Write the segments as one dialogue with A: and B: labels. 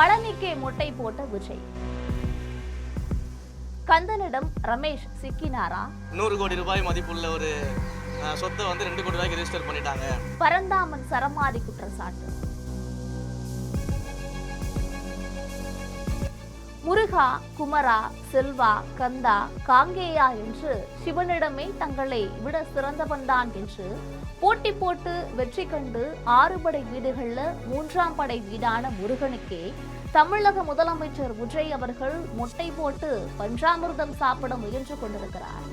A: பழனிக்கே மொட்டை போட்ட விஜய். கந்தனிடம் ரமேஷ் சிக்கினாரா?
B: 100 கோடி ரூபாய் மதிப்புள்ள ஒரு சொத்தை 2 கோடி ரூபாய்க்கு ரெஜிஸ்டர் பண்ணிட்டாங்க.
A: பரந்தாமன் சரமாரி குற்றச்சாட்டு. முருகா, குமரா, செல்வா, கந்தா, காங்கேயா என்று சிவனிடமே தங்களை விட சிறந்தவன்தான் என்று போட்டி போட்டு வெற்றி கண்டு 6 படை வீடுகள்ல 3ஆம் படை வீடான முருகனுக்கே தமிழக முதலமைச்சர் விஜய் அவர்கள் மொட்டை போட்டு பஞ்சாமிர்தம் சாப்பிட முயன்று கொண்டிருக்கிறார்.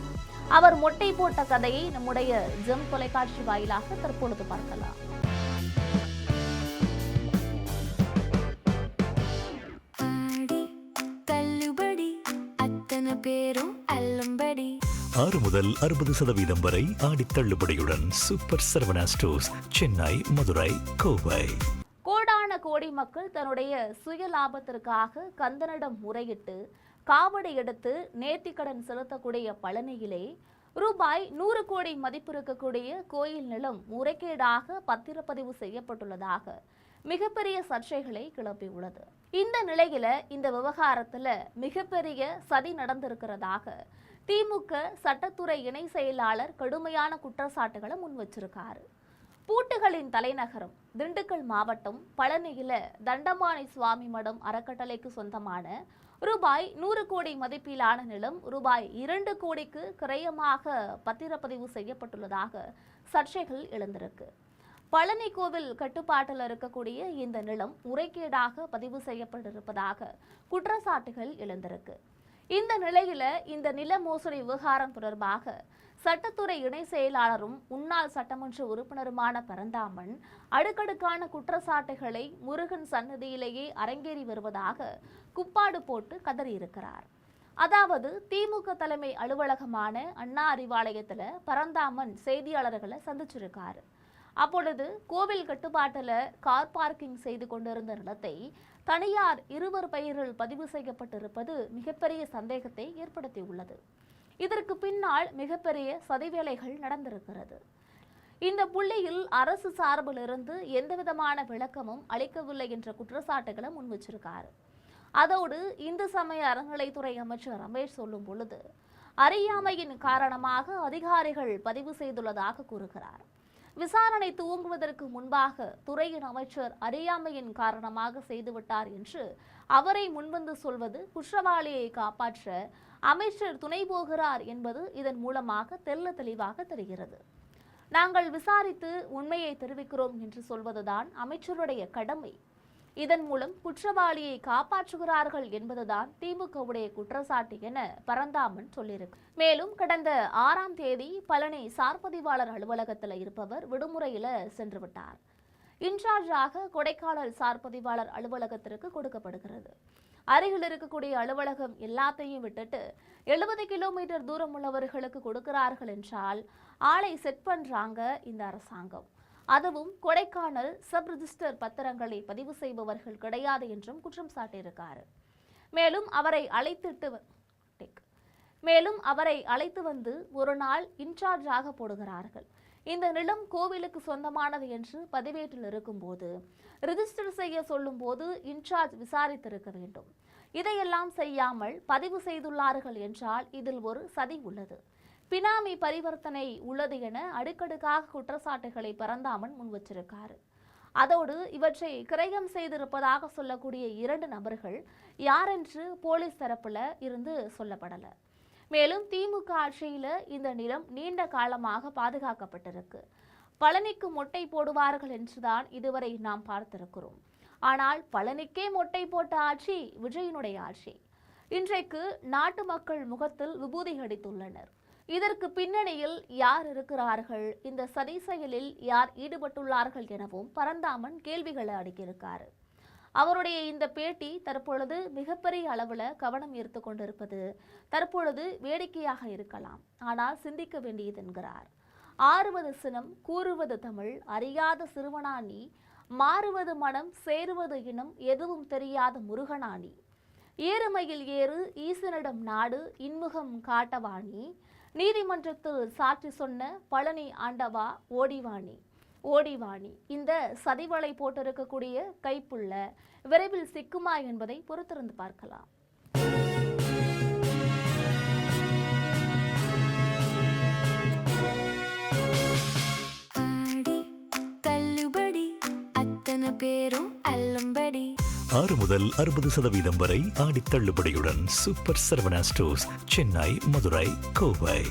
A: அவர் மொட்டை போட்ட கதையை நம்முடைய ஜெம் தொலைக்காட்சி வாயிலாக தற்பொழுது பார்க்கலாம்.
C: பேரும் 6 முதல் 60% வரை ஆடி தள்ளுபடியுடன் சூப்பர் சரவணா ஸ்டோர்ஸ், சென்னை, மதுரை, கோவை.
A: கோடான கோடி மக்கள் தன்னுடைய சுய லாபத்திற்காக கந்தனிடம் முறையிட்டு காவடி எடுத்து நேர்த்திக்கடன் செலுத்தக்கூடிய பழனியிலே ரூபாய் 100 கோடி மதிப்பு இருக்கக்கூடிய கோயில் நிலம் முறைகேடாக பத்திரப்பதிவு செய்யப்பட்டுள்ளதாக மிகப்பெரிய சர்ச்சைகளை கிளப்பியுள்ளது. இந்த நிலையில இந்த விவகாரத்துல மிகப்பெரிய சதி நடந்திருக்கிறதாக திமுக சட்டத்துறை இணை செயலாளர் கடுமையான குற்றச்சாட்டுகளை முன் வச்சிருக்காரு. பூட்டுகளின் தலைநகரம் திண்டுக்கல் மாவட்டம் பழனியில தண்டபாணி சுவாமி மடம் அறக்கட்டளைக்கு சொந்தமான ரூபாய் 100 கோடி மதிப்பிலான நிலம் ரூபாய் 2 கோடிக்கு கிரயமாக பத்திரப்பதிவு செய்யப்பட்டுள்ளதாக சர்ச்சைகள் எழுந்திருக்கு. பழனி கோவில் கட்டுப்பாட்டில் இருக்கக்கூடிய இந்த நிலம் முறைகேடாக பதிவு செய்யப்பட்டிருப்பதாக குற்றச்சாட்டுகள் எழுந்திருக்கு. இந்த நிலையில இந்த நில மோசடி விவகாரம் தொடர்பாக சட்டத்துறை இணை செயலாளரும் முன்னாள் சட்டமன்ற உறுப்பினருமான பரந்தாமன் அடுக்கடுக்கான குற்றச்சாட்டுகளை முருகன் சன்னதியிலேயே அரங்கேறி வருவதாக குப்பாடு போட்டு கதறியிருக்கிறார். அதாவது திமுக தலைமை அலுவலகமான அண்ணா அறிவாலயத்துல பரந்தாமன் செய்தியாளர்களை சந்திச்சிருக்காரு. அப்பொழுது கோவில் கட்டுப்பாட்டில் கார் பார்க்கிங் செய்து கொண்டிருந்த நிலத்தை தனியார் 2 பெயரில் பதிவு செய்யப்பட்டிருப்பது மிகப்பெரிய சந்தேகத்தை ஏற்படுத்தியுள்ளது. இதற்கு பின்னால் மிகப்பெரிய சதிவேலைகள் நடந்திருக்கிறது. இந்த புள்ளியில் அரசு சார்பில் இருந்து எந்தவிதமான விளக்கமும் அளிக்கவில்லை என்ற குற்றச்சாட்டுகளை முன் வச்சிருக்காரு. அதோடு இந்து சமய அறநிலைத்துறை அமைச்சர் ரமேஷ் சொல்லும் பொழுது அறியாமையின் காரணமாக அதிகாரிகள் பதிவு செய்துள்ளதாக கூறுகிறார். விசாரணை துவங்குவதற்கு முன்பாக துறையின் அமைச்சர் அறியாமையின் காரணமாக செய்துவிட்டார் என்று அவரை முன்வந்து சொல்வது குற்றவாளியை காப்பாற்ற அமைச்சர் துணை போகிறார் என்பது இதன் மூலமாக தெள்ள தெளிவாக தெரிகிறது. நாங்கள் விசாரித்து உண்மையை தெரிவிக்கிறோம் என்று சொல்வதுதான் அமைச்சருடைய கடமை. இதன் மூலம் குற்றவாளியை காப்பாற்றுகிறார்கள் என்பதுதான் திமுகவுடைய குற்றச்சாட்டு என பரந்தாமன் சொல்லியிருக்கு. மேலும் கடந்த 6ஆம் தேதி பழனி சார்பதிவாளர் அலுவலகத்தில் இருப்பவர் விடுமுறையில சென்று விட்டார். இன்சார்ஜாக கொடைக்கானல் சார்பதிவாளர் அலுவலகத்திற்கு கொடுக்கப்படுகிறது. அருகில் இருக்கக்கூடிய அலுவலகம் எல்லாத்தையும் விட்டுட்டு 70 கிலோமீட்டர் தூரம் உள்ளவர்களுக்கு கொடுக்கிறார்கள் என்றால் ஆளை செட் பண்றாங்க இந்த அரசாங்கம். அதுவும் கொடைக்கானல் சப் ரிஜிஸ்டர் பத்திரங்களை பதிவு செய்பவர்கள் கிடையாது என்றும் குற்றம் சாட்டியிருக்காரு. மேலும் அவரை அழைத்து வந்து ஒரு நாள் இன்சார்ஜாக போடுகிறார்கள். இந்த நிலம் கோவிலுக்கு சொந்தமானது என்று பதிவேட்டில் இருக்கும்போது ரிஜிஸ்டர் செய்ய சொல்லும் போது இன்சார்ஜ் விசாரித்திருக்க வேண்டும். இதையெல்லாம் செய்யாமல் பதிவு செய்துள்ளார்கள் என்றால் இதில் ஒரு சதி உள்ளது, பினாமி பரிவர்த்தனை உள்ளது என அடுக்கடுக்காக குற்றச்சாட்டுகளை பரந்தாமன் முன்வச்சிருக்காரு. அதோடு இவற்றை கிரயம் செய்திருப்பதாக சொல்லக்கூடிய 2 நபர்கள் யாரென்று போலீஸ் தரப்புல இருந்து சொல்லப்படல. மேலும் திமுக ஆட்சியில இந்த நிலம் நீண்ட காலமாக பாதுகாக்கப்பட்டிருக்கு. பழனிக்கு மொட்டை போடுவார்கள் என்றுதான் இதுவரை நாம் பார்த்திருக்கிறோம். ஆனால் பழனிக்கே மொட்டை போட்ட ஆட்சி விஜயனுடைய ஆட்சி. இன்றைக்கு நாட்டு மக்கள் முகத்தில் விபூதி அடித்துள்ளனர். இதற்கு பின்னணியில் யார் இருக்கிறார்கள், இந்த சதி செயலில் யார் ஈடுபட்டுள்ளார்கள் எனவும் பரந்தாமன் கேள்விகளை அடுக்கியிருக்காரு. அவருடைய இந்த பேட்டி தற்பொழுது மிகப்பெரிய அளவில் கவனம் ஈர்த்து கொண்டிருப்பது தற்பொழுது வேடிக்கையாக இருக்கலாம், ஆனால் சிந்திக்க வேண்டியது என்கிறார். ஆறுவது சினம், கூறுவது தமிழ், அறியாத சிறுவனானி, மாறுவது மனம், சேருவது இனம், எதுவும் தெரியாத முருகனானி, ஏறுமையில் ஏறு ஈசனிடம் நாடு, இன்முகம் காட்டவாணி, நீதிமன்றத்தில் சாட்சி சொன்ன பழனி ஆண்டவா ஓடிவாணி, ஓடிவாணி இந்த சதிவலை போட்டிருக்கக்கூடிய கைப்புள்ள விரைவில் சிக்குமா என்பதை பொறுத்திருந்து பார்க்கலாம்.
C: பேரும் அல்லும்படி 6 முதல் 60% வரை ஆடி தள்ளுபடியுடன் சூப்பர் சரவணா ஸ்டோர்ஸ், சென்னை, மதுரை, கோவை.